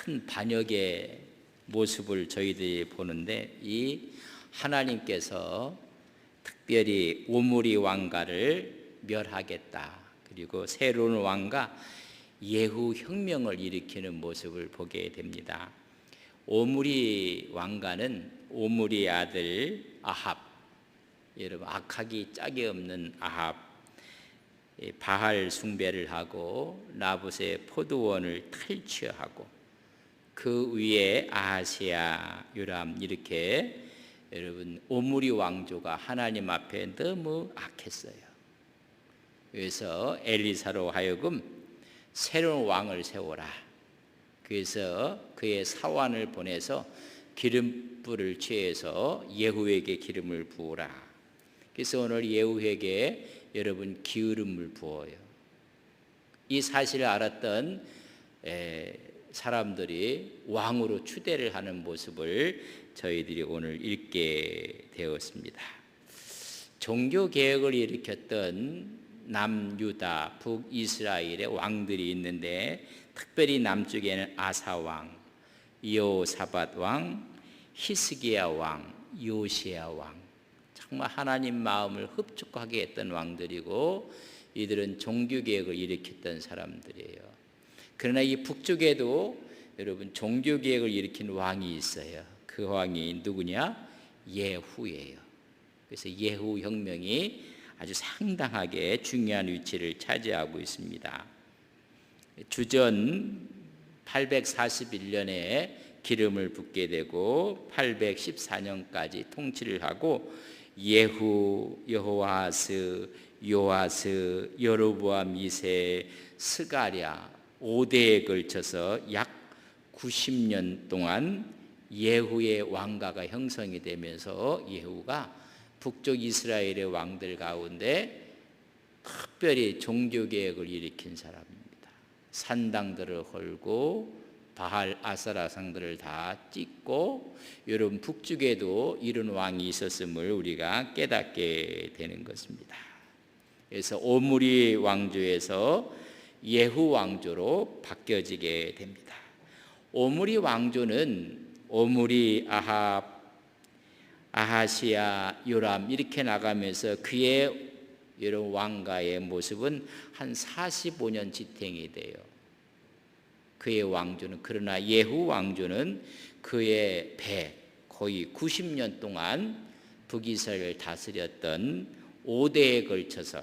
큰 반역의 모습을 저희들이 보는데, 이 하나님께서 특별히 오므리 왕가를 멸하겠다, 그리고 새로운 왕가 예후 혁명을 일으키는 모습을 보게 됩니다. 오므리 왕가는 오므리의 아들 아합, 여러분 악하기 짝이 없는 아합, 바알 숭배를 하고 나봇의 포도원을 탈취하고, 그 위에 아하시아, 요람, 이렇게 여러분 오므리 왕조가 하나님 앞에 너무 악했어요. 그래서 엘리사로 하여금 새로운 왕을 세워라. 그래서 그의 사환을 보내서 기름불을 취해서 예후에게 기름을 부으라. 그래서 오늘 예후에게 여러분 기름을 부어요. 이 사실을 알았던 사람들이 왕으로 추대를 하는 모습을 저희들이 오늘 읽게 되었습니다. 종교개혁을 일으켰던 남유다, 북이스라엘의 왕들이 있는데, 특별히 남쪽에는 아사왕, 여호사밧 왕, 히스기야 왕, 요시야 왕, 정말 하나님 마음을 흡족하게 했던 왕들이고, 이들은 종교개혁을 일으켰던 사람들이에요. 그러나 이 북쪽에도 여러분 종교개혁을 일으킨 왕이 있어요. 그 왕이 누구냐? 예후예요. 그래서 예후 혁명이 아주 상당하게 중요한 위치를 차지하고 있습니다. 주전 841년에 기름을 붓게 되고 814년까지 통치를 하고, 예후, 여호아스, 요아스, 여로보암 2세, 스가랴 5대에 걸쳐서 약 90년 동안 예후의 왕가가 형성이 되면서, 예후가 북쪽 이스라엘의 왕들 가운데 특별히 종교개혁을 일으킨 사람입니다. 산당들을 헐고 바알 아세라상들을 다 찢고, 여러분 북쪽에도 이런 왕이 있었음을 우리가 깨닫게 되는 것입니다. 그래서 오므리 왕조에서 예후 왕조로 바뀌어지게 됩니다. 오므리 왕조는 오므리, 아합, 아하시아, 요람 이렇게 나가면서 그의 여러 왕가의 모습은 한 45년 지탱이 돼요. 그의 왕조는. 그러나 예후 왕조는 그의 배 거의 90년 동안 북이스라엘을 다스렸던 5대에 걸쳐서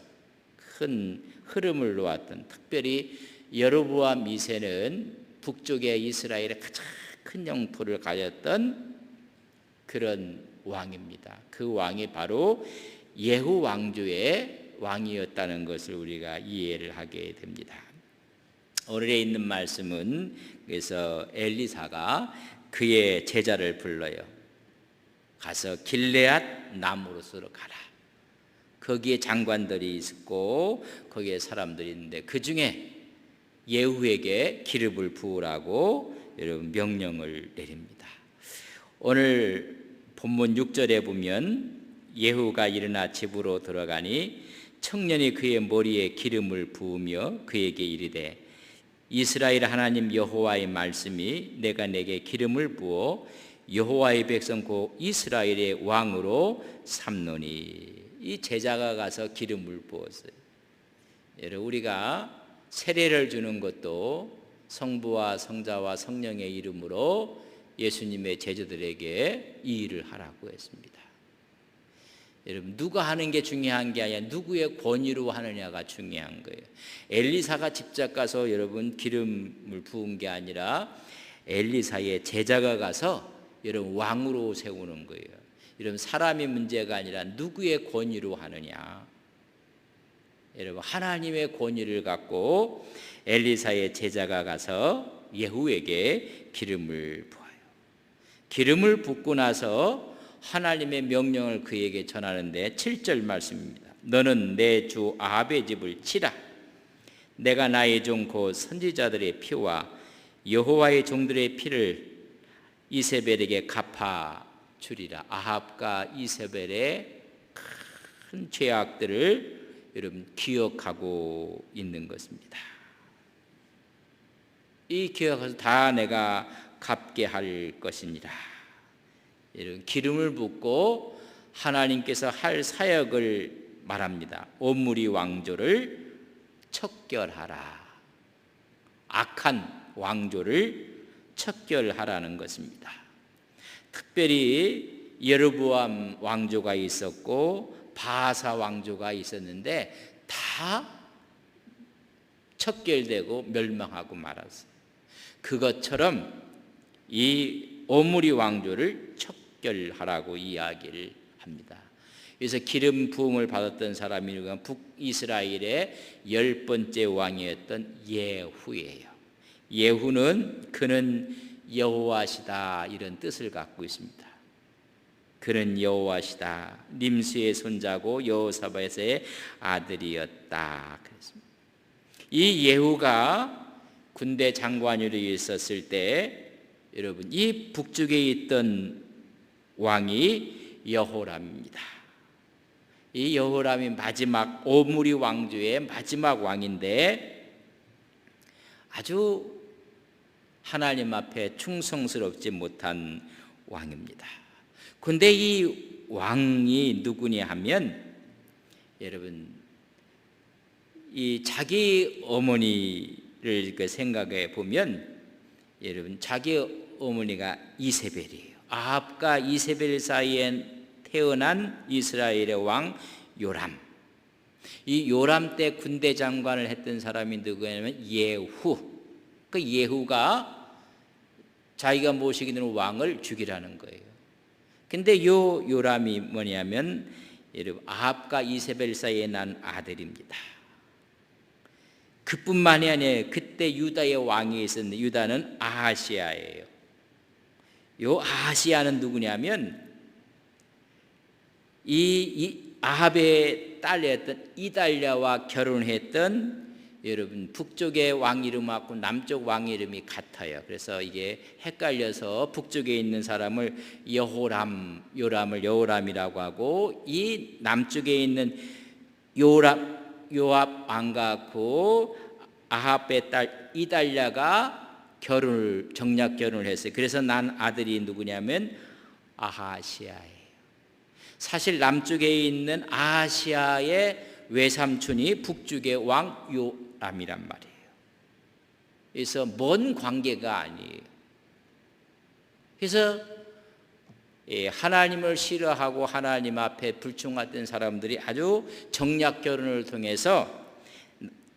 큰 흐름을 놓았던, 특별히 여로보암 2세는 북쪽의 이스라엘의 가장 큰 영토를 가졌던 그런 왕입니다. 그 왕이 바로 예후 왕조의 왕이었다는 것을 우리가 이해를 하게 됩니다. 오늘에 있는 말씀은, 그래서 엘리사가 그의 제자를 불러요. 가서 길레앗 나무로스로 가라. 거기에 장관들이 있고 거기에 사람들이 있는데, 그 중에 예후에게 기름을 부으라고 여러분 명령을 내립니다. 오늘 본문 6절에 보면, 예후가 일어나 집으로 들어가니 청년이 그의 머리에 기름을 부으며 그에게 이르되, 이스라엘 하나님 여호와의 말씀이 내가 내게 기름을 부어 여호와의 백성 곧 이스라엘의 왕으로 삼노니. 이 제자가 가서 기름을 부었어요. 여러분, 우리가 세례를 주는 것도 성부와 성자와 성령의 이름으로 예수님의 제자들에게 이 일을 하라고 했습니다. 여러분, 누가 하는 게 중요한 게 아니라 누구의 권위로 하느냐가 중요한 거예요. 엘리사가 직접 가서 여러분 기름을 부은 게 아니라 엘리사의 제자가 가서 여러분 왕으로 세우는 거예요. 여러분, 사람의 문제가 아니라 누구의 권위로 하느냐. 여러분, 하나님의 권위를 갖고 엘리사의 제자가 가서 예후에게 기름을 부어요. 기름을 붓고 나서 하나님의 명령을 그에게 전하는데 7절 말씀입니다. 너는 내 주 아합의 집을 치라. 내가 나의 종 곧 선지자들의 피와 여호와의 종들의 피를 이세벨에게 갚아 주리라. 아합과 이세벨의 큰 죄악들을 여러분 기억하고 있는 것입니다. 이 기억해서 다 내가 갚게 할 것이니라. 이런 기름을 붓고 하나님께서 할 사역을 말합니다. 옴므리 왕조를 척결하라. 악한 왕조를 척결하라는 것입니다. 특별히 여로보암 왕조가 있었고 바사 왕조가 있었는데 다 척결되고 멸망하고 말았어요. 그것처럼 이 오므리 왕조를 척결하라고 이야기를 합니다. 그래서 기름 부음을 받았던 사람이 북이스라엘의 10번째 왕이었던 예후예요. 예후는 그는 여호와시다 이런 뜻을 갖고 있습니다. 그는 여호와시다. nim수의 손자고 여호사밧의 아들이었다. 그랬습니다. 이 예후가 군대 장관으로 있었을 때 여러분 이 북쪽에 있던 왕이 여호람입니다. 이 여호람이 마지막 오므리 왕조의 마지막 왕인데 아주 하나님 앞에 충성스럽지 못한 왕입니다. 그런데 이 왕이 누구냐 하면 여러분 이 자기 어머니를 생각해 보면 여러분 자기 어머니가 이세벨이에요. 아합과 이세벨 사이에 태어난 이스라엘의 왕 요람. 이 요람 때 군대 장관을 했던 사람이 누구냐면 예후. 그 예후가 자기가 모시게 되는 왕을 죽이라는 거예요. 근데 요 요람이 뭐냐면 여러분 아합과 이세벨 사이에 난 아들입니다. 그뿐만이 아니에요. 그때 유다의 왕이 있었는데 유다는 아하시아예요. 요 아하시아는 누구냐면 이 아합의 딸이었던 이달랴와 결혼했던 여러분 북쪽의 왕 이름하고 남쪽 왕 이름이 같아요. 그래서 이게 헷갈려서 북쪽에 있는 사람을 요람을 여호람이라고 하고 이 남쪽에 있는 요압 왕과 아합의 딸 이달랴가 정략 결혼을 했어요. 그래서 난 아들이 누구냐면 아하시아예요. 사실 남쪽에 있는 아하시아의 외삼촌이 북쪽의 왕 요람이란 말이에요. 그래서 먼 관계가 아니에요. 그래서 하나님을 싫어하고 하나님 앞에 불충했던 사람들이 아주 정략 결혼을 통해서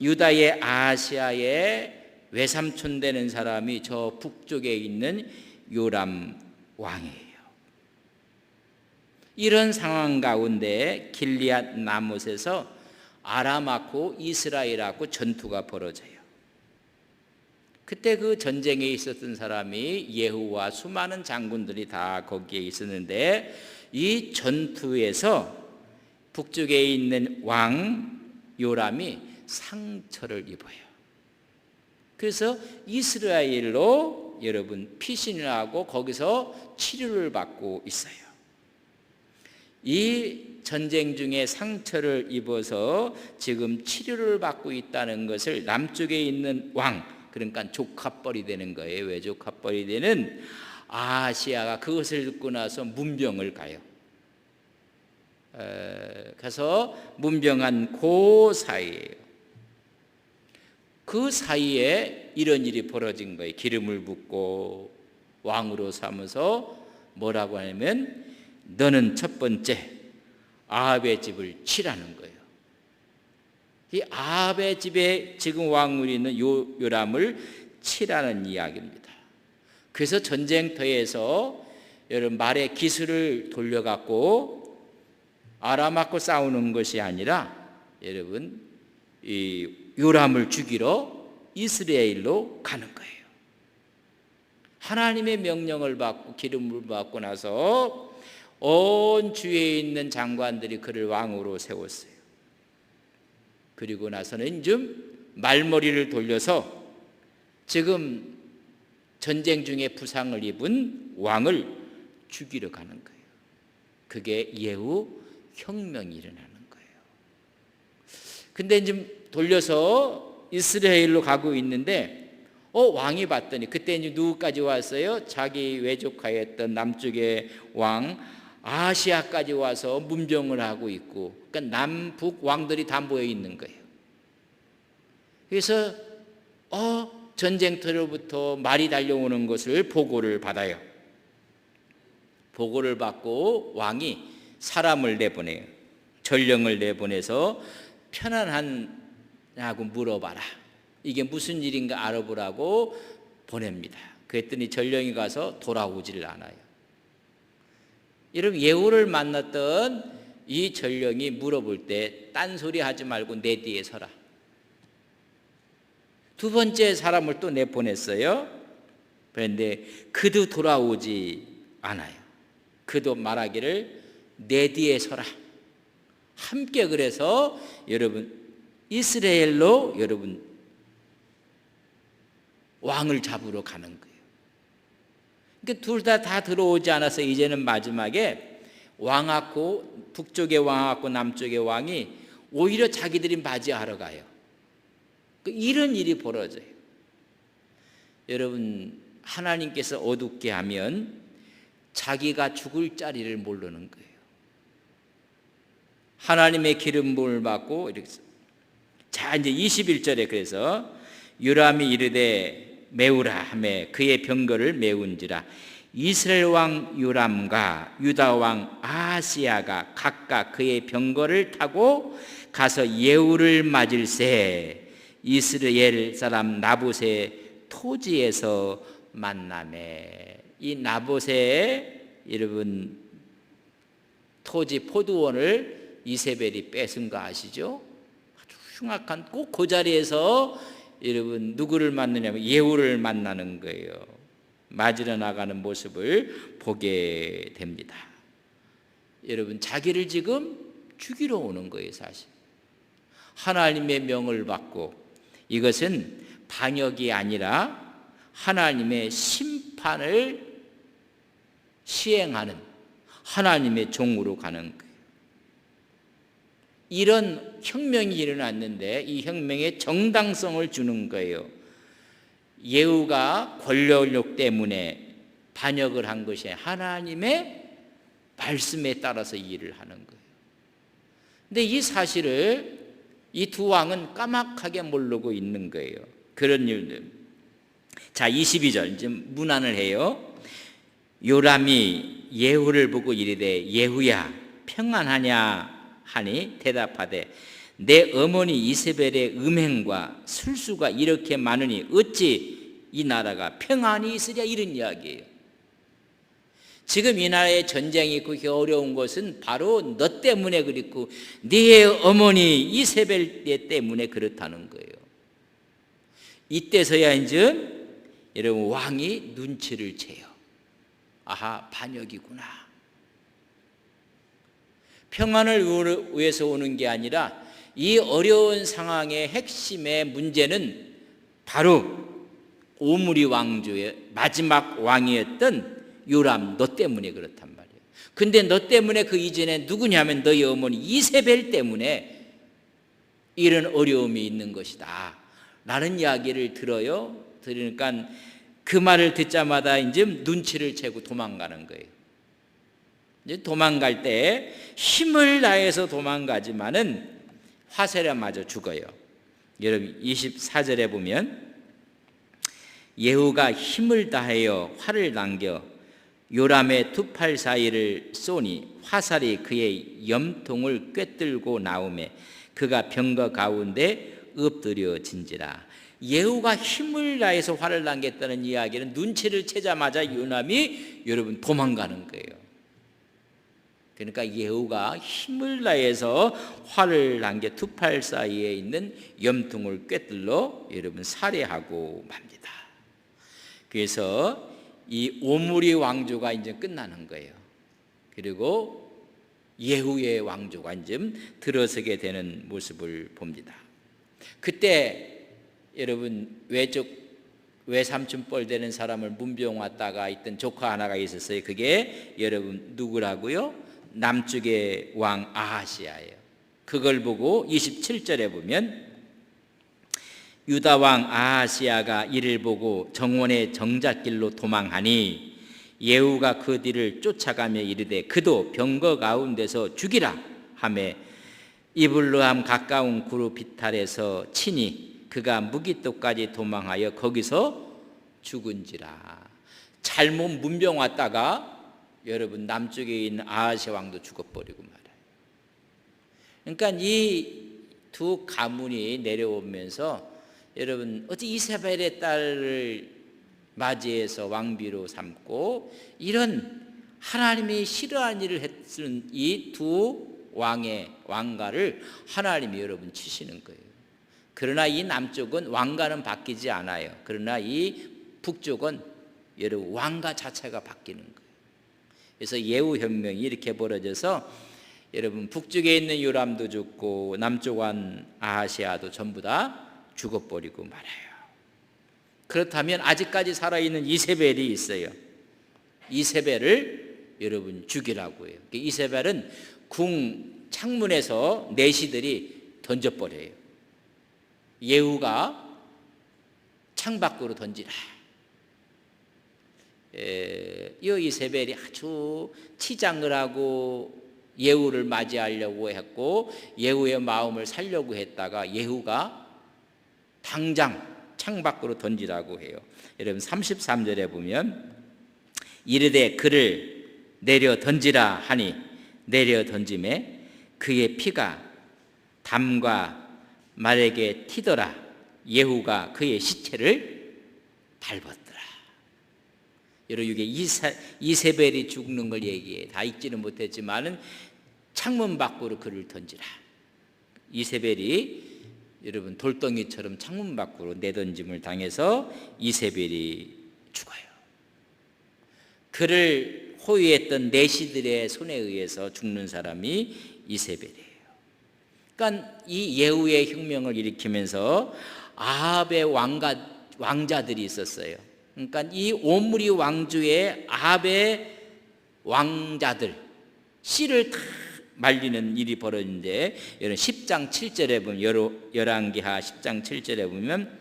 유다의 아하시아의 외삼촌 되는 사람이 저 북쪽에 있는 요람 왕이에요. 이런 상황 가운데 길리앗 라못에서 아람하고 이스라엘하고 전투가 벌어져요. 그때 그 전쟁에 있었던 사람이 예후와 수많은 장군들이 다 거기에 있었는데 이 전투에서 북쪽에 있는 왕 요람이 상처를 입어요. 그래서 이스라엘로 여러분 피신을 하고 거기서 치료를 받고 있어요. 이 전쟁 중에 상처를 입어서 지금 치료를 받고 있다는 것을 남쪽에 있는 왕, 그러니까 조카뻘이 되는 거예요. 왜 조카뻘이 되는 아하시아가 그것을 듣고 나서 문병을 가요. 가서 문병한 그 사이에요. 그 사이에 이런 일이 벌어진 거예요. 기름을 붓고 왕으로 삼아서 뭐라고 하냐면 너는 첫 번째 아합의 집을 치라는 거예요. 이 아합의 집에 지금 왕으로 있는 요람을 치라는 이야기입니다. 그래서 전쟁터에서 여러분 말의 기술을 돌려갖고 아람하고 싸우는 것이 아니라 여러분 이 요람을 죽이러 이스라엘로 가는 거예요. 하나님의 명령을 받고 기름을 받고 나서 온 주위에 있는 장관들이 그를 왕으로 세웠어요. 그리고 나서는 좀 말머리를 돌려서 지금 전쟁 중에 부상을 입은 왕을 죽이러 가는 거예요. 그게 예후 혁명이 일어나는 거예요. 근데 좀 돌려서 이스라엘로 가고 있는데 왕이 봤더니 그때 이제 누구까지 왔어요? 자기 외조카였던 남쪽의 왕 아시아까지 와서 문병을 하고 있고, 그러니까 남북 왕들이 다 모여 있는 거예요. 그래서 전쟁터로부터 말이 달려오는 것을 보고를 받아요. 보고를 받고 왕이 사람을 내보내요. 전령을 내보내서 편안하냐고 물어봐라. 이게 무슨 일인가 알아보라고 보냅니다. 그랬더니 전령이 가서 돌아오질 않아요. 여러분, 예후를 만났던 이 전령이 물어볼 때 딴소리 하지 말고 내 뒤에 서라. 두 번째 사람을 또 내보냈어요. 그런데 그도 돌아오지 않아요. 그도 말하기를 내 뒤에 서라. 함께 그래서 여러분 이스라엘로 여러분 왕을 잡으러 가는 거예요. 그러니까 둘 다 들어오지 않아서 이제는 마지막에 왕하고 북쪽의 왕하고 남쪽의 왕이 오히려 자기들이 맞이하러 가요. 이런 일이 벌어져요. 여러분, 하나님께서 어둡게 하면 자기가 죽을 자리를 모르는 거예요. 하나님의 기름 부음을 받고 이렇게. 자, 이제 21절에 그래서 요람이 이르되 메우라 하매 그의 병거를 메운지라. 이스라엘 왕 요람과 유다 왕 아하시야가 각각 그의 병거를 타고 가서 예후를 맞을새 이스라엘 사람 나봇의 토지에서 만나매. 이 나봇의 여러분 토지 포도원을 이세벨이 뺏은 거 아시죠? 아주 흉악한, 꼭 그 자리에서 여러분 누구를 만나냐면 예후를 만나는 거예요. 맞으러 나가는 모습을 보게 됩니다. 여러분, 자기를 지금 죽이러 오는 거예요. 사실 하나님의 명을 받고, 이것은 반역이 아니라 하나님의 심판을 시행하는 하나님의 종으로 가는 거예요. 이런 혁명이 일어났는데 이 혁명에 정당성을 주는 거예요. 예후가 권력력 때문에 반역을 한 것이 하나님의 말씀에 따라서 일을 하는 거예요. 근데 이 사실을 이 두 왕은 까맣게 모르고 있는 거예요. 그런 일들. 자, 22절 지금 문안을 해요. 요람이 예후를 보고 이르되 예후야 평안하냐 하니 대답하되 내 어머니 이세벨의 음행과 술수가 이렇게 많으니 어찌 이 나라가 평안히 있으랴, 이런 이야기예요. 지금 이 나라에 전쟁이 있고 어려운 것은 바로 너 때문에 그렇고 네 어머니 이세벨 때문에 그렇다는 거예요. 이때서야 이제 여러분 왕이 눈치를 채요. 아하, 반역이구나. 평안을 위해서 오는 게 아니라 이 어려운 상황의 핵심의 문제는 바로 오므리 왕조의 마지막 왕이었던 요람 너 때문에 그렇단 말이에요. 근데 너 때문에 그 이전에 누구냐면 너희 어머니 이세벨 때문에 이런 어려움이 있는 것이다 라는 이야기를 들어요. 들으니까 그 말을 듣자마자 이제 눈치를 채고 도망가는 거예요. 이제 도망갈 때 힘을 다해서 도망가지만은 화살에 맞아 죽어요. 여러분 24절에 보면 예후가 힘을 다하여 활을 당겨 요람의 두 팔 사이를 쏘니 화살이 그의 염통을 꿰뚫고 나오매 그가 병거 가운데 엎드려진지라. 예후가 힘을 다해서 활을 당겼다는 이야기는 눈치를 채자마자 요람이 여러분 도망가는 거예요. 그러니까 예후가 힘을 다해서 활을 당겨 두 팔 사이에 있는 염통을 꿰뚫러 여러분 살해하고 맙니다. 그래서 이 오므리 왕조가 이제 끝나는 거예요. 그리고 예후의 왕조가 이제 들어서게 되는 모습을 봅니다. 그때 여러분 외삼촌 뻘 되는 사람을 문병 왔다가 있던 조카 하나가 있었어요. 그게 여러분 누구라고요? 남쪽의 왕 아하시야예요. 그걸 보고 27절에 보면 유다 왕 아하시야가 이를 보고 정원의 정잣길로 도망하니 예후가 그 뒤를 쫓아가며 이르되 그도 병거 가운데서 죽이라 하매 이블루함 가까운 구루 비탈에서 치니 그가 무기토까지 도망하여 거기서 죽은지라. 잘못 문병 왔다가 여러분 남쪽에 있는 아하시아 왕도 죽어버리고 말아요. 그러니까 이 두 가문이 내려오면서 여러분 어찌 이세벨의 딸을 맞이해서 왕비로 삼고 이런 하나님이 싫어하는 일을 했은 이 두 왕의 왕가를 하나님이 여러분 치시는 거예요. 그러나 이 남쪽은 왕가는 바뀌지 않아요. 그러나 이 북쪽은 여러분 왕가 자체가 바뀌는 거예요. 그래서 예후 혁명이 이렇게 벌어져서 여러분 북쪽에 있는 요람도 죽고 남쪽 왕 아하시아도 전부 다 죽어버리고 말아요. 그렇다면 아직까지 살아있는 이세벨이 있어요. 이세벨을 여러분 죽이라고 해요. 이세벨은 궁 창문에서 내시들이 던져버려요. 예후가 창밖으로 던지라. 이 이세벨이 아주 치장을 하고 예후를 맞이하려고 했고 예후의 마음을 살려고 했다가 예후가 당장 창밖으로 던지라고 해요. 여러분 33절에 보면 이르되 그를 내려 던지라 하니 내려 던짐에 그의 피가 담과 말에게 튀더라. 예후가 그의 시체를 밟았더라. 여러분 이게 이세벨이 죽는 걸 얘기해. 다 읽지는 못했지만은 창문 밖으로 그를 던지라. 이세벨이 여러분 돌덩이처럼 창문 밖으로 내던짐을 당해서 이세벨이 죽어요. 그를 호위했던 내시들의 손에 의해서 죽는 사람이 이세벨이에요. 그러니까 이 예후의 혁명을 일으키면서 아합의 왕자들이 있었어요. 그러니까 이 오므리 왕주의 아합의 왕자들 씨를 다 말리는 일이 벌어지는데 여러분 10장 7절에 보면 열왕기하 10장 7절에 보면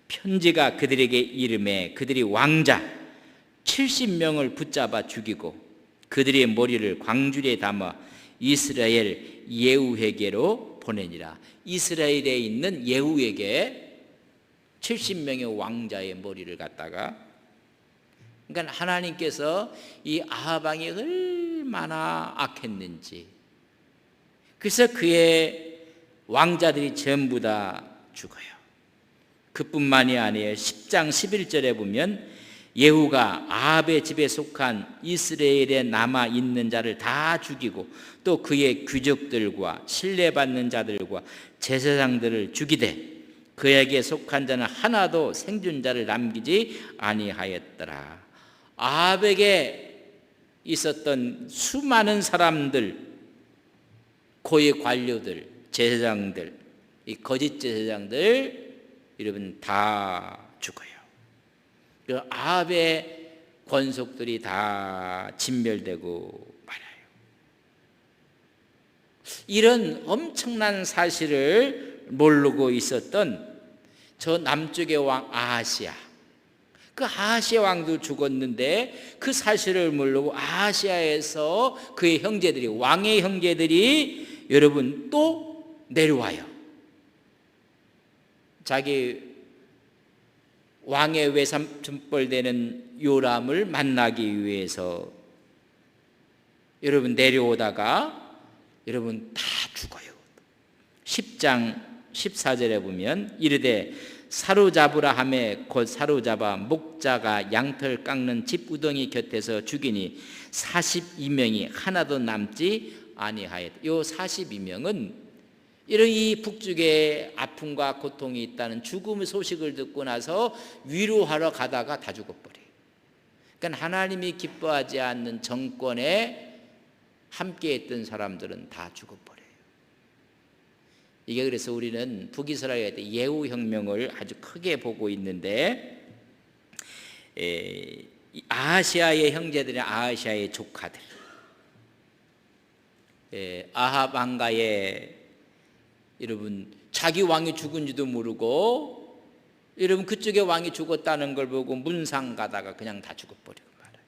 편지가 그들에게 이름에 그들이 왕자 70명을 붙잡아 죽이고 그들의 머리를 광주리에 담아 이스라엘 예후에게로 보내니라. 이스라엘에 있는 예후에게 70명의 왕자의 머리를 갖다가, 그러니까 하나님께서 이 아합 왕이 얼마나 악했는지, 그래서 그의 왕자들이 전부 다 죽어요. 그뿐만이 아니에요. 10장 11절에 보면 예후가 아합의 집에 속한 이스라엘에 남아 있는 자를 다 죽이고 또 그의 귀족들과 신뢰받는 자들과 제사장들을 죽이되 그에게 속한 자는 하나도 생존자를 남기지 아니하였더라. 아합에게 있었던 수많은 사람들, 고위 관료들, 제사장들, 이 거짓 제사장들 여러분 다 죽어요. 그 아합의 권속들이 다 진멸되고 말아요. 이런 엄청난 사실을 모르고 있었던 저 남쪽의 왕 아하시아, 그 아하시아 왕도 죽었는데 그 사실을 모르고 아하시아에서 그의 형제들이, 왕의 형제들이 여러분 또 내려와요. 자기 왕의 외삼촌뻘되는 요람을 만나기 위해서 여러분 내려오다가 여러분 다 죽어요. 10장 14절에 보면 이르되 사로잡으라 하매 곧 사로잡아 목자가 양털 깎는 집우덩이 곁에서 죽이니 42명이 하나도 남지 아니하였다. 이 42명은 이런 이 북쪽에 아픔과 고통이 있다는 죽음의 소식을 듣고 나서 위로하러 가다가 다 죽어버려요. 그러니까 하나님이 기뻐하지 않는 정권에 함께했던 사람들은 다 죽어버려요. 이게 그래서 우리는 북이스라엘에 대해 예후 혁명을 아주 크게 보고 있는데, 아하시아의 형제들이 아하시아의 조카들, 아합 왕가의 여러분 자기 왕이 죽은지도 모르고 여러분 그쪽의 왕이 죽었다는 걸 보고 문상 가다가 그냥 다 죽어버리고 말아요.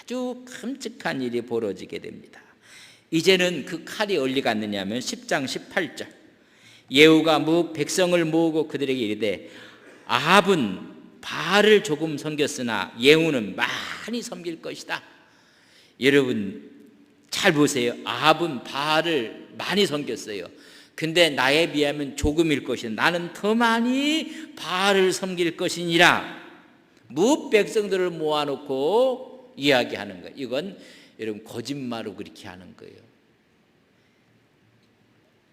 아주 끔찍한 일이 벌어지게 됩니다. 이제는 그 칼이 어디 갔느냐면 10장 18절 예후가 백성을 모으고 그들에게 이르되 아합은 바알을 조금 섬겼으나 예후는 많이 섬길 것이다. 여러분 잘 보세요. 아합은 바알을 많이 섬겼어요. 근데 나에 비하면 조금일 것이다. 나는 더 많이 바알을 섬길 것이니라. 백성들을 모아놓고 이야기하는 거예요. 이건 여러분 거짓말로 그렇게 하는 거예요.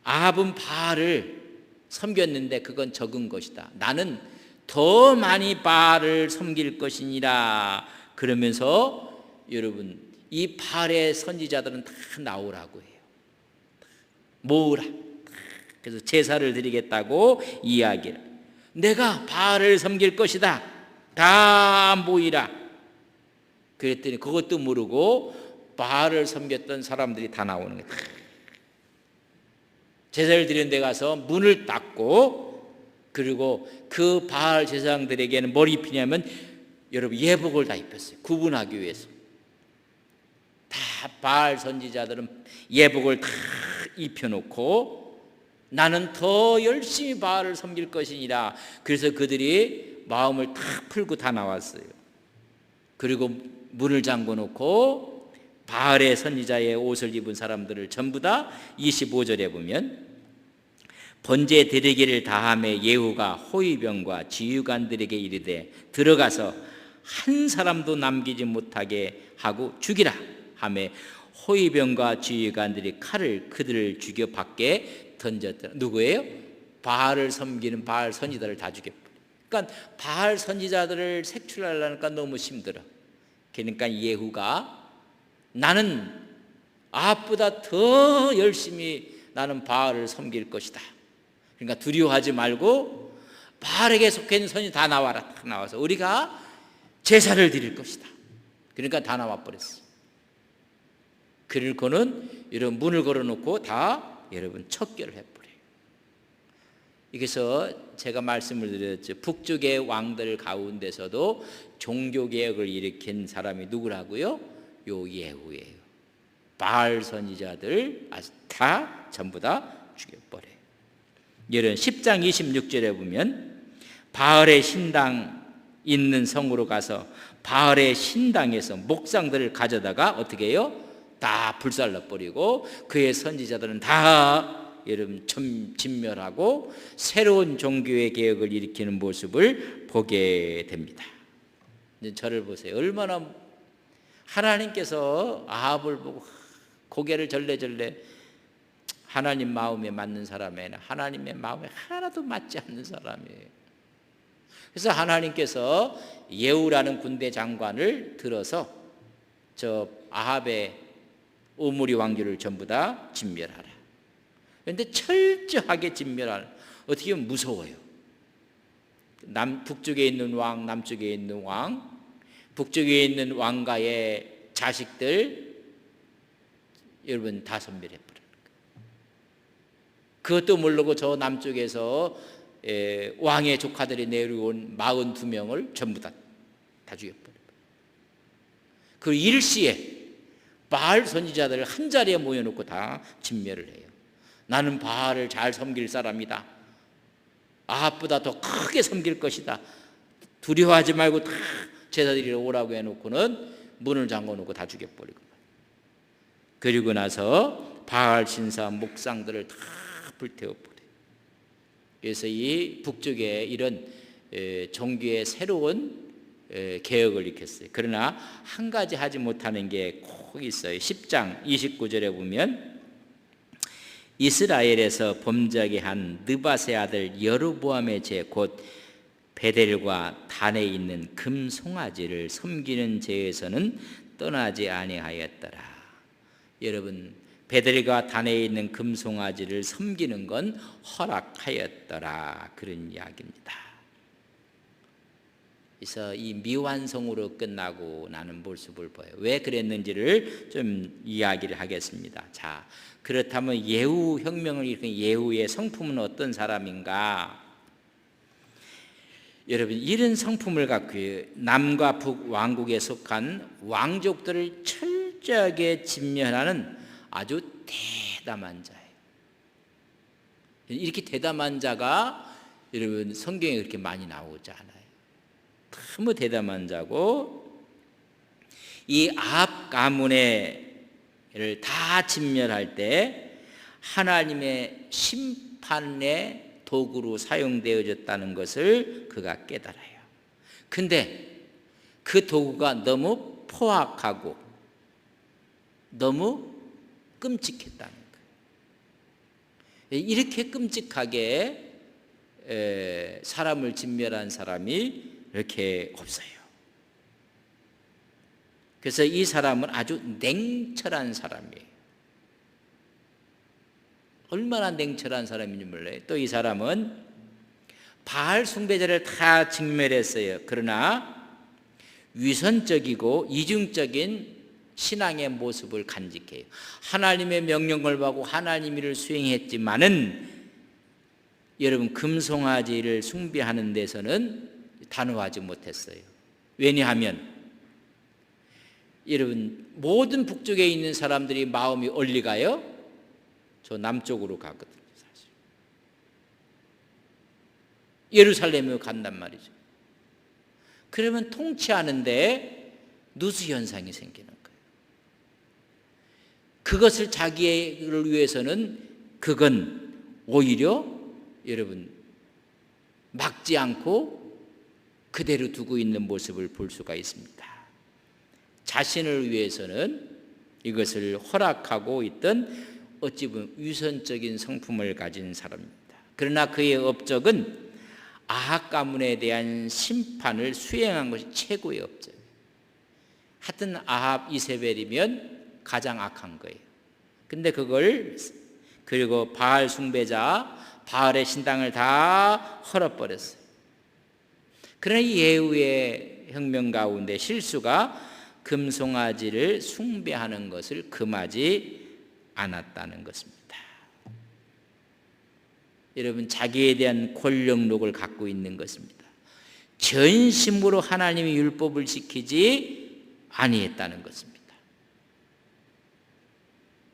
아합은 바알을 섬겼는데 그건 적은 것이다. 나는 더 많이 바알을 섬길 것이니라. 그러면서 여러분 이 바알의 선지자들은 다 나오라고 해요. 모으라. 그래서 제사를 드리겠다고 이야기를. 내가 바알을 섬길 것이다. 다 모이라. 그랬더니 그것도 모르고 바알을 섬겼던 사람들이 다 나오는 거예요. 제사를 드리는 데 가서 문을 닫고, 그리고 그 바알 제사장들에게는 뭘 입히냐면 여러분 예복을 다 입혔어요. 구분하기 위해서. 다 바알 선지자들은 예복을 다 입혀놓고 나는 더 열심히 바알을 섬길 것이니라. 그래서 그들이 마음을 탁 풀고 다 나왔어요. 그리고 문을 잠궈 놓고 바알의 선지자의 옷을 입은 사람들을 전부 다 25절에 보면 번제 드리기를 다함에 예후가 호위병과 지휘관들에게 이르되 들어가서 한 사람도 남기지 못하게 하고 죽이라 하매 호위병과 지휘관들이 칼을 그들을 죽여 밖에 던졌더라. 누구예요? 바알을 섬기는 바알 선지자들을 다 죽여버려. 그러니까 바알 선지자들을 색출하려니까 너무 힘들어. 그러니까 예후가 나는 아합보다 더 열심히 나는 바알을 섬길 것이다. 그러니까 두려워하지 말고 바알에게 속해 있는 선지 다 나와라. 다 나와서 우리가 제사를 드릴 것이다. 그러니까 다 나와버렸어. 그리고는 이런 문을 걸어놓고 다 여러분 척결을 해버려요. 그래서 제가 말씀을 드렸죠. 북쪽의 왕들 가운데서도 종교개혁을 일으킨 사람이 누구라고요? 요 예후예요. 바알 선지자들 다 전부 다 죽여버려요. 여러분 10장 26절에 보면 바알의 신당 있는 성으로 가서 바알의 신당에서 목상들을 가져다가 어떻게 해요? 다 불살라버리고 그의 선지자들은 다 여러분 진멸하고 새로운 종교의 개혁을 일으키는 모습을 보게 됩니다. 이제 저를 보세요. 얼마나 하나님께서 아합을 보고 고개를 절레절레 하나님 마음에 맞는 사람에는 하나님의 마음에 하나도 맞지 않는 사람이에요. 그래서 하나님께서 예후라는 군대 장관을 들어서 저 아합의 오므리 왕조를 전부 다 진멸하라. 그런데 철저하게 진멸하라. 어떻게 보면 무서워요. 북쪽에 있는 왕, 남쪽에 있는 왕, 북쪽에 있는 왕가의 자식들 여러분 다 섬멸해버려요. 그것도 모르고 저 남쪽에서 왕의 조카들이 내려온 42명을 전부 다 죽여버려요. 그 일시에 바알 선지자들을 한 자리에 모여놓고 다 진멸을 해요. 나는 바알을 잘 섬길 사람이다. 아합보다 더 크게 섬길 것이다. 두려워하지 말고 다 제사드리러 오라고 해놓고는 문을 잠궈놓고 다 죽여버리고. 그리고 나서 바알 신사 목상들을 다 불태워버려요. 그래서 이 북쪽에 이런 종교의 새로운 개혁을 일으켰어요. 그러나 한 가지 하지 못하는 게 꼭 있어요. 10장 29절에 보면 이스라엘에서 범죄하게 한 느밧의 아들 여로보암의 죄 곧 베델과 단에 있는 금 송아지를 섬기는 죄에서는 떠나지 아니하였더라. 여러분 베델과 단에 있는 금 송아지를 섬기는 건 허락하였더라. 그런 이야기입니다. 그래서 이 미완성으로 끝나고 나는 모습을 보여요. 왜 그랬는지를 좀 이야기를 하겠습니다. 자, 그렇다면 예후 혁명을 일으킨 예후의 성품은 어떤 사람인가? 여러분, 이런 성품을 갖고 남과 북 왕국에 속한 왕족들을 철저하게 진멸하는 아주 대담한 자예요. 이렇게 대담한 자가 여러분 성경에 그렇게 많이 나오지 않아요. 너무 대담한 자고, 이 아합 가문을 다 진멸할 때 하나님의 심판의 도구로 사용되어졌다는 것을 그가 깨달아요. 근데 그 도구가 너무 포악하고 너무 끔찍했다는 거예요. 이렇게 끔찍하게 사람을 진멸한 사람이 이렇게 없어요. 그래서 이 사람은 아주 냉철한 사람이에요. 얼마나 냉철한 사람인지 몰라요. 또 이 사람은 바알 숭배자를 다 직멸했어요. 그러나 위선적이고 이중적인 신앙의 모습을 간직해요. 하나님의 명령을 받고 하나님 일을 수행했지만은 여러분 금송아지를 숭배하는 데서는 단호하지 못했어요. 왜냐하면 여러분 모든 북쪽에 있는 사람들이 마음이 어디 가요? 저 남쪽으로 가거든요. 사실 예루살렘으로 간단 말이죠. 그러면 통치하는데 누수 현상이 생기는 거예요. 그것을 자기를 위해서는 그건 오히려 여러분 막지 않고 그대로 두고 있는 모습을 볼 수가 있습니다. 자신을 위해서는 이것을 허락하고 있던 어찌 보면 위선적인 성품을 가진 사람입니다. 그러나 그의 업적은 아합 가문에 대한 심판을 수행한 것이 최고의 업적이에요. 하여튼 아합 이세벨이면 가장 악한 거예요. 근데 그걸 그리고 바알 숭배자 바알의 신당을 다 헐어버렸어요. 그러나 이 예후의 혁명 가운데 실수가 금송아지를 숭배하는 것을 금하지 않았다는 것입니다. 여러분 자기에 대한 권력욕을 갖고 있는 것입니다. 전심으로 하나님의 율법을 지키지 아니했다는 것입니다.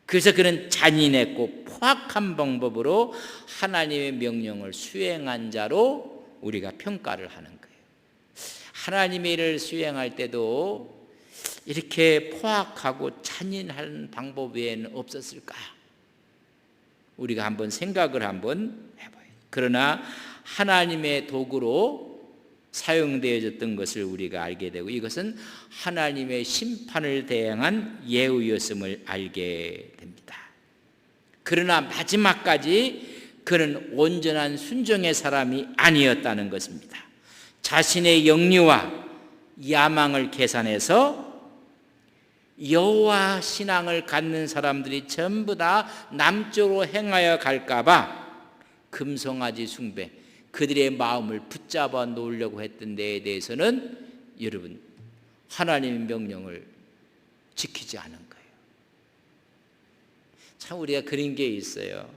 그래서 그는 잔인했고 포악한 방법으로 하나님의 명령을 수행한 자로 우리가 평가를 하는 거예요. 하나님의 일을 수행할 때도 이렇게 포악하고 잔인한 방법 외에는 없었을까? 우리가 한번 생각을 한번 해봐요. 그러나 하나님의 도구로 사용되어졌던 것을 우리가 알게 되고 이것은 하나님의 심판을 대항한 예우였음을 알게 됩니다. 그러나 마지막까지 그는 온전한 순종의 사람이 아니었다는 것입니다. 자신의 영리와 야망을 계산해서 여호와 신앙을 갖는 사람들이 전부 다 남쪽으로 행하여 갈까봐 금송아지 숭배, 그들의 마음을 붙잡아 놓으려고 했던 데에 대해서는 여러분 하나님의 명령을 지키지 않은 거예요. 참 우리가 그런 게 있어요.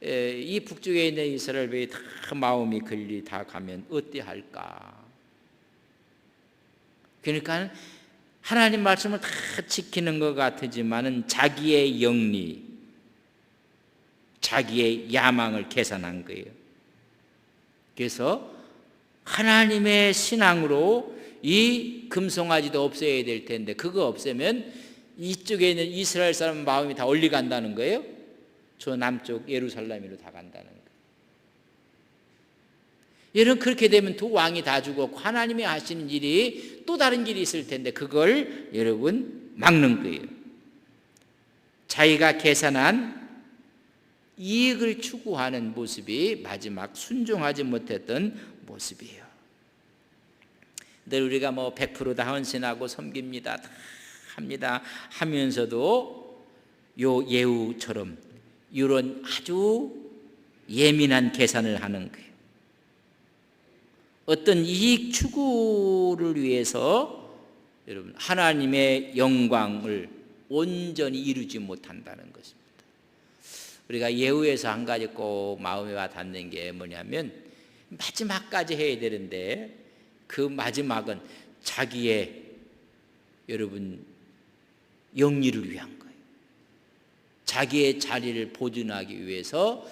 이 북쪽에 있는 이스라엘이 다 마음이 걸리 다 가면 어때 할까? 그러니까 하나님 말씀을 다 지키는 것 같지만은 자기의 영리, 자기의 야망을 계산한 거예요. 그래서 하나님의 신앙으로 이 금송아지도 없애야 될 텐데 그거 없애면 이쪽에 있는 이스라엘 사람 마음이 다 어디 간다는 거예요? 저 남쪽 예루살렘으로 다 간다는 거예요. 여러분 그렇게 되면 두 왕이 다 죽었고 하나님이 하시는 일이 또 다른 길이 있을 텐데 그걸 여러분 막는 거예요. 자기가 계산한 이익을 추구하는 모습이 마지막 순종하지 못했던 모습이에요. 늘 우리가 뭐 100% 다 헌신하고 섬깁니다, 다 합니다 하면서도 요 예후처럼 이런 아주 예민한 계산을 하는 거예요. 어떤 이익 추구를 위해서 여러분 하나님의 영광을 온전히 이루지 못한다는 것입니다. 우리가 예후에서 한 가지 꼭 마음에 와 닿는 게 뭐냐면 마지막까지 해야 되는데 그 마지막은 자기의 여러분 영리를 위한 거예요. 자기의 자리를 보존하기 위해서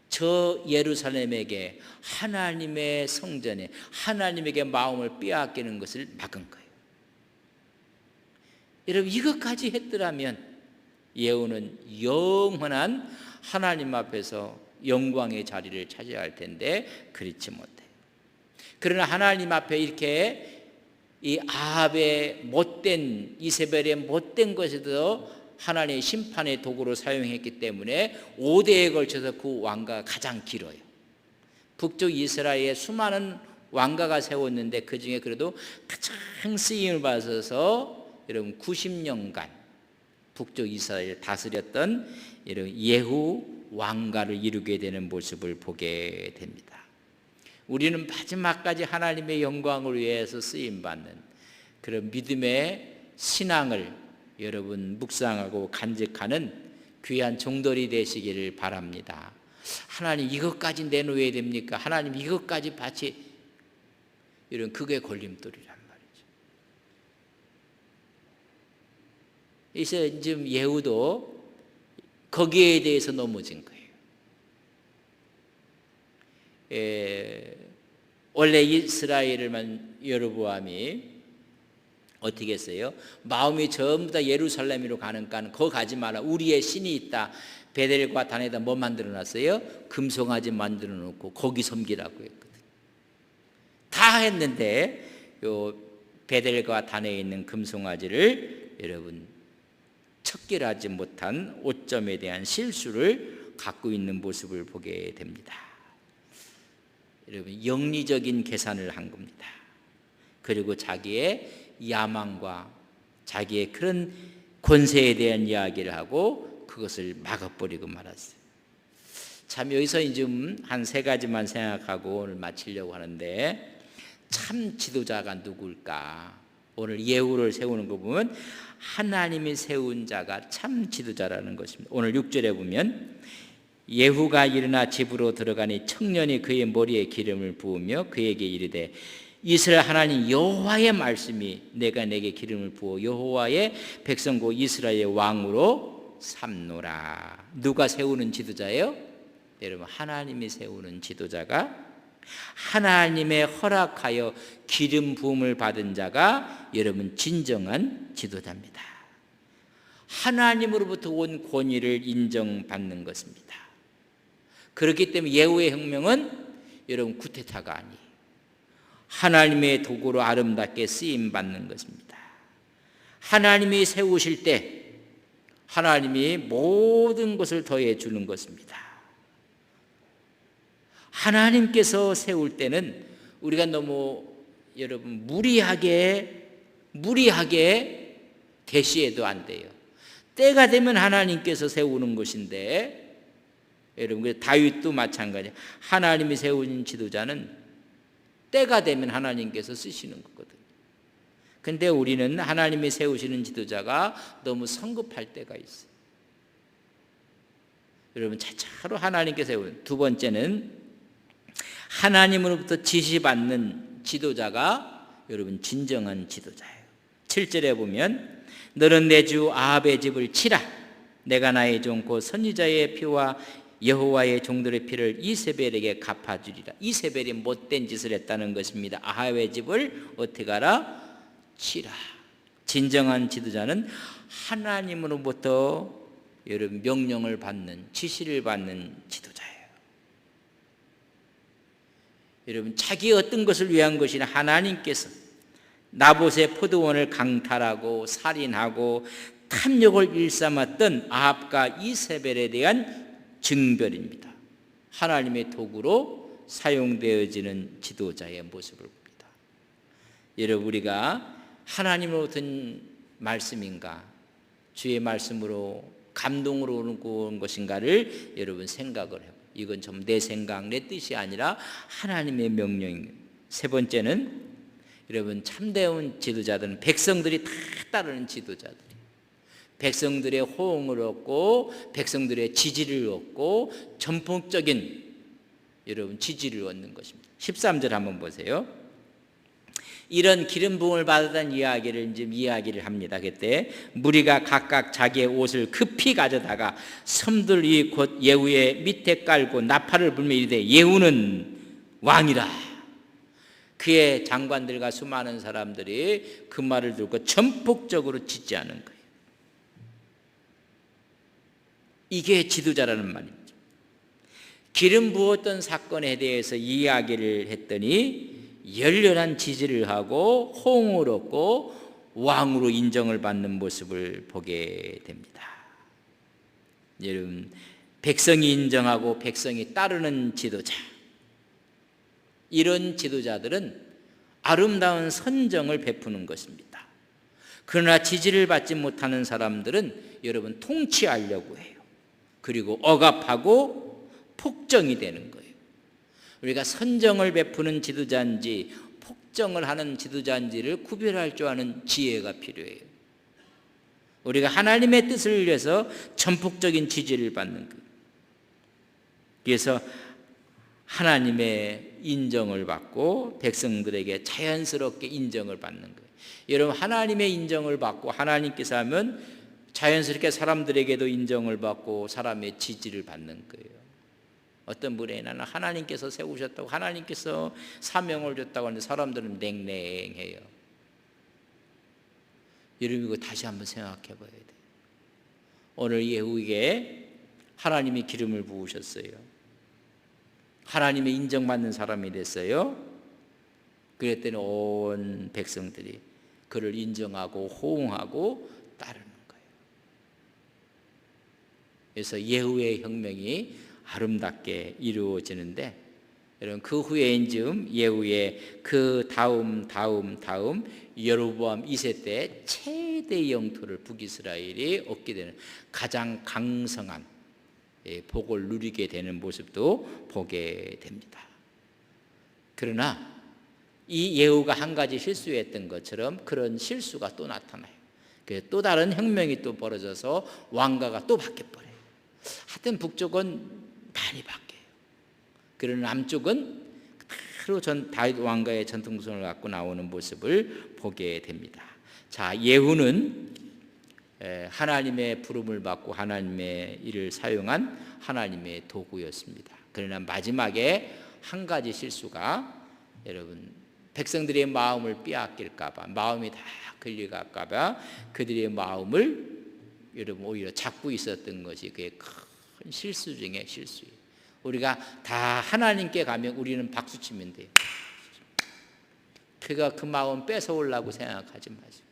저 예루살렘에게 하나님의 성전에 하나님에게 마음을 빼앗기는 것을 막은 거예요. 여러분 이것까지 했더라면 예후는 영원한 하나님 앞에서 영광의 자리를 차지해야 할 텐데 그렇지 못해요. 그러나 하나님 앞에 이렇게 이 아합의 못된 이세벨의 못된 것에도 하나님의 심판의 도구로 사용했기 때문에 5대에 걸쳐서 그 왕가가 가장 길어요. 북쪽 이스라엘에 수많은 왕가가 세웠는데 그 중에 그래도 가장 쓰임을 받아서 여러분 90년간 북쪽 이스라엘을 다스렸던 예후 왕가를 이루게 되는 모습을 보게 됩니다. 우리는 마지막까지 하나님의 영광을 위해서 쓰임받는 그런 믿음의 신앙을 여러분 묵상하고 간직하는 귀한 종들이 되시기를 바랍니다. 하나님 이것까지 내놓아야 됩니까? 하나님 이것까지 바치 이런 그게 걸림돌이란 말이죠. 이제 지금 예후도 거기에 대해서 넘어진 거예요. 원래 이스라엘만 여로보암이 어떻게 했어요? 마음이 전부 다 예루살렘으로 가니까 거기 가지 마라. 우리의 신이 있다. 베델과 단에다 뭐 만들어 놨어요? 금송아지 만들어 놓고 거기 섬기라고 했거든요. 다 했는데 요 베델과 단에 있는 금송아지를 여러분 척결하지 못한 오점에 대한 실수를 갖고 있는 모습을 보게 됩니다. 여러분 영리적인 계산을 한 겁니다. 그리고 자기의 야망과 자기의 그런 권세에 대한 이야기를 하고 그것을 막아버리고 말았어요. 참 여기서 이제 한 3가지만 생각하고 오늘 마치려고 하는데 참 지도자가 누굴까? 오늘 예후를 세우는 거 보면 하나님이 세운 자가 참 지도자라는 것입니다. 오늘 6절에 보면 예후가 일어나 집으로 들어가니 청년이 그의 머리에 기름을 부으며 그에게 이르되 이스라엘 하나님 여호와의 말씀이 내가 내게 기름을 부어 여호와의 백성고 이스라엘의 왕으로 삼노라. 누가 세우는 지도자예요? 여러분 하나님이 세우는 지도자가 하나님의 허락하여 기름 부음을 받은 자가 여러분 진정한 지도자입니다. 하나님으로부터 온 권위를 인정받는 것입니다. 그렇기 때문에 예후의 혁명은 여러분 쿠데타가 아니에요. 하나님의 도구로 아름답게 쓰임받는 것입니다. 하나님이 세우실 때 하나님이 모든 것을 더해 주는 것입니다. 하나님께서 세울 때는 우리가 너무 여러분 무리하게 대시해도 안 돼요. 때가 되면 하나님께서 세우는 것인데 여러분 다윗도 마찬가지예요. 하나님이 세우신 지도자는 때가 되면 하나님께서 쓰시는 거거든요. 근데 우리는 하나님이 세우시는 지도자가 너무 성급할 때가 있어요. 여러분 차차로 하나님께 세우는. 두 번째는 하나님으로부터 지시받는 지도자가 여러분 진정한 지도자예요. 7절에 보면 너는 내 주 아합의 집을 치라. 내가 나의 종 곧 선지자의 피와 여호와의 종들의 피를 이세벨에게 갚아주리라. 이세벨이 못된 짓을 했다는 것입니다. 아합의 집을 어떻게 하라? 치라. 진정한 지도자는 하나님으로부터 여러분 명령을 받는 지시를 받는 지도자예요. 여러분 자기 어떤 것을 위한 것이나 하나님께서 나봇의 포도원을 강탈하고 살인하고 탐욕을 일삼았던 아합과 이세벨에 대한 증별입니다. 하나님의 도구로 사용되어지는 지도자의 모습을 봅니다. 여러분 우리가 하나님으로부터 말씀인가 주의 말씀으로 감동으로 온 것인가를 여러분 생각을 해요. 이건 좀 내 생각 내 뜻이 아니라 하나님의 명령입니다. 세 번째는 여러분 참되운 지도자들은 백성들이 다 따르는 지도자들, 백성들의 호응을 얻고 백성들의 지지를 얻고 전폭적인 여러분 지지를 얻는 것입니다. 13절 한번 보세요. 이런 기름 부음을 받았다는 이야기를 지금 이야기를 합니다. 그때 무리가 각각 자기의 옷을 급히 가져다가 섬들 위 곧 예후의 밑에 깔고 나팔을 불며 이르되 예후는 왕이라. 그의 장관들과 수많은 사람들이 그 말을 듣고 전폭적으로 지지하는 거예요. 이게 지도자라는 말이죠. 기름 부었던 사건에 대해서 이야기를 했더니 열렬한 지지를 하고 호응을 얻고 왕으로 인정을 받는 모습을 보게 됩니다. 여러분, 백성이 인정하고 백성이 따르는 지도자, 이런 지도자들은 아름다운 선정을 베푸는 것입니다. 그러나 지지를 받지 못하는 사람들은 여러분 통치하려고 해요. 그리고 억압하고 폭정이 되는 거예요. 우리가 선정을 베푸는 지도자인지 폭정을 하는 지도자인지를 구별할 줄 아는 지혜가 필요해요. 우리가 하나님의 뜻을 위해서 전폭적인 지지를 받는 거예요. 그래서 하나님의 인정을 받고 백성들에게 자연스럽게 인정을 받는 거예요. 여러분, 하나님의 인정을 받고 하나님께서 하면 자연스럽게 사람들에게도 인정을 받고 사람의 지지를 받는 거예요. 어떤 분이 나는 하나님께서 세우셨다고, 하나님께서 사명을 줬다고 하는데 사람들은 냉랭해요. 여러분, 이거 다시 한번 생각해 봐야 돼요. 오늘 예후에게 하나님이 기름을 부으셨어요. 하나님의 인정받는 사람이 됐어요. 그랬더니 온 백성들이 그를 인정하고 호응하고 따르는 거예요. 그래서 예후의 혁명이 아름답게 이루어지는데, 여러분, 그 후에 즈음 예후의 그 다음 여로보암 2세 때 최대 영토를 북이스라엘이 얻게 되는 가장 강성한 복을 누리게 되는 모습도 보게 됩니다. 그러나 이 예후가 한 가지 실수했던 것처럼 그런 실수가 또 나타나요. 그래서 또 다른 혁명이 또 벌어져서 왕가가 또 바뀌어버려요. 하여튼 북쪽은 많이 바뀌어요. 그러나 남쪽은 그대로 다윗 왕가의 전통성을 갖고 나오는 모습을 보게 됩니다. 자, 예후는 하나님의 부름을 받고 하나님의 일을 사용한 하나님의 도구였습니다. 그러나 마지막에 한 가지 실수가, 여러분, 백성들의 마음을 빼앗길까 봐, 마음이 다 걸려갈까 봐 그들의 마음을 여러분 오히려 잡고 있었던 것이 그게 큰 실수 중에 실수예요. 우리가 다 하나님께 가면 우리는 박수 치면 돼요. 그가 그 마음 뺏어오려고 생각하지 마시고,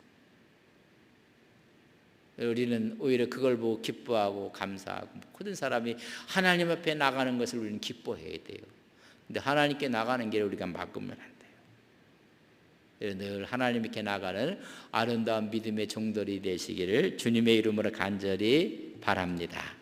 우리는 오히려 그걸 보고 기뻐하고 감사하고, 모든 사람이 하나님 앞에 나가는 것을 우리는 기뻐해야 돼요. 근데 하나님께 나가는 길을 우리가 막으면 안 돼요. 늘 하나님께 나가는 아름다운 믿음의 종들이 되시기를 주님의 이름으로 간절히 바랍니다.